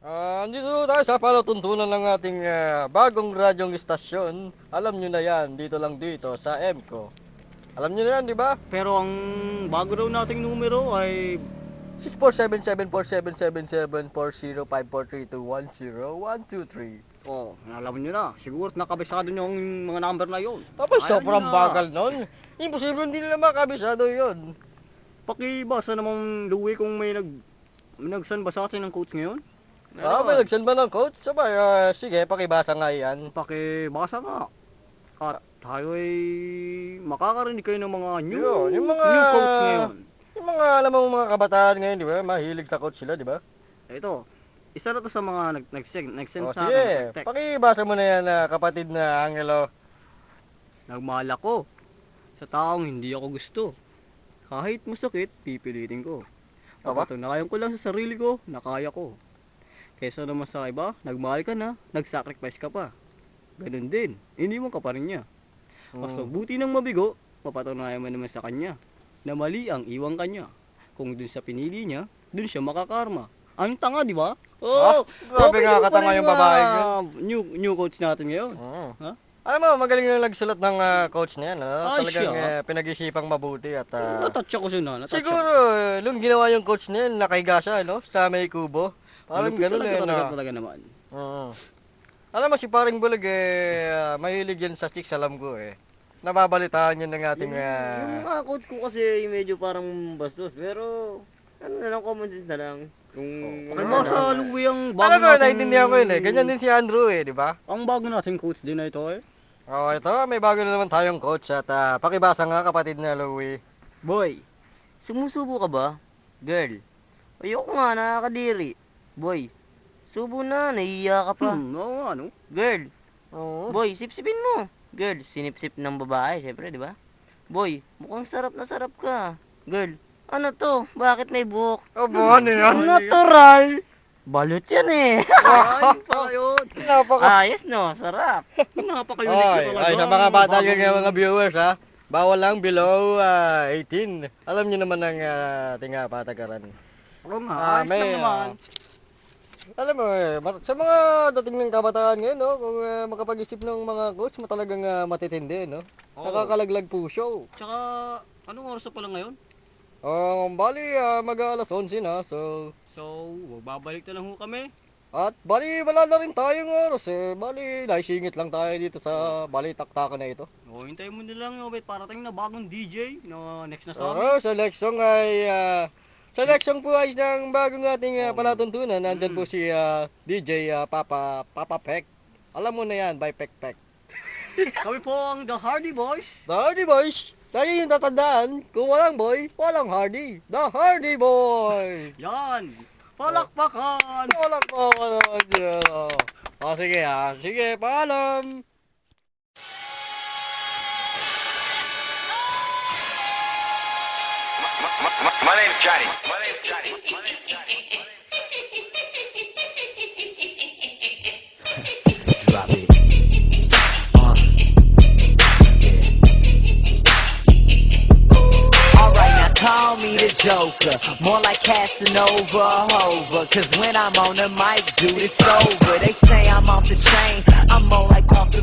Andito tayo sa palatuntunan ng ating bagong radyong istasyon. Alam nyo na yan, dito sa MCO. Alam nyo na yan, di ba? Pero ang bago daw nating numero ay 6477477405432101123. alam nyo na. Siguro nakabisado nyo ang mga number na yon. Tapos Ayaw sobrang nyo na. bagal nun. Imposible hindi nila makabisado yun. Pakibasa namang Louie kung may nagsan ba sa atin ng coach ngayon? May nagsan ba ng coach? Sabay, sige, pakibasa nga yan. Pakibasa nga. At tayo ay makakarinig kayo ng mga new Yung mga- new coach ngayon. Yung mga, alam mo, mga kabataan ngayon, di ba? Mahilig sa coach sila, di ba? Ito, isa na to sa mga nagsend sa Sige, akin. Text. pakibasa mo na yan, kapatid na Angelo. Nagmahal ako sa taong hindi ako gusto. Kahit masakit, pipilitin ko. Aba? Papatunayan ko lang sa sarili ko na kaya ko. Kesa naman sa iba, nagmahal ka na, nagsacrifice ka pa. Ganun din, iniwan ka pa rin niya. Mas mabuti ng mabigo, papatunayan mo naman sa kanya na mali ang iwang kanya. Kung dun sa pinili niya, dun siya makakarma. Ang tanga, di ba? Grabe nga katanga yung babae New coach natin ngayon. Ha? Alam mo, magaling na nagsulat ng coach na yan. Ay, Talagang siya. Pinag-isipang mabuti at Natouch ako siya na. siguro, nung ginawa yung coach na yan, nakahiga siya, no? Sa may kubo. Parang ganun talaga naman. Oo. Alam mo, si Paring Bulag mahilig yan sa chicks, alam ko Nababalitaan yun ng ating... Yung mga coach ko kasi medyo parang bastos, pero ano na lang, common sense na lang. Kung Pakibasa Louie ang bago Alam mo, nating... naiintindihan ko yun Ganyan din si Andrew di ba? Ang bago nating coach din na ito Ito, may bago na naman tayong coach at pakibasa nga kapatid na Louie. Boy, sumusubo ka ba? Girl, ayoko nga, nakakadiri. Boy, subo na, nahihiya ka pa. Oo nga, no? Girl, Oo. boy, sipsipin mo. Girl, sinipsip ng babae, syempre, di ba? Boy, mukhang sarap na sarap ka. Girl, ano to? Bakit may buhok? Ano yan? Natural! Balot yan eh. Ay, pa yun. Ayos no, sarap. Napaka-unique ko talaga. Ay, sa mga bata yung mga viewers bawal lang below 18. Alam niyo naman ang ating patakaran. Oo nga, ayos lang naman. Alam mo sa mga dating ng kabataan ngayon, kung makapag-isip ng mga coach, talagang matitindi, no? Oo. Nakakalaglag puso. Tsaka, anong oras na pala ngayon? Bali, mag-alas 11 na, so... So, babalik na lang ho kami. At bali, wala na rin tayong oras Bali, naisingit lang tayo dito sa bali-taktakan na ito. O, hintayin mo na lang, parating na bagong DJ na next na sa amin. Sa leksong po ay ng bagong ating palatuntunan. Nandyan po si DJ Papa Peck. Alam mo na yan, by Peck Peck. Kami po ang The Hardy Boys. The Hardy Boys. Tayo yung tatandaan, kung walang boy, walang Hardy. The Hardy Boy. Yan. Palakpakan. Walang po naman dyan. Sige sige, paalam. My name's Johnny. My name's Johnny. My name's Johnny. Drop it. Alright, now call me the Joker. More like Casanova Hova. Cause when I'm on the mic, dude, it's over. They say I'm off the chain. I'm more like off the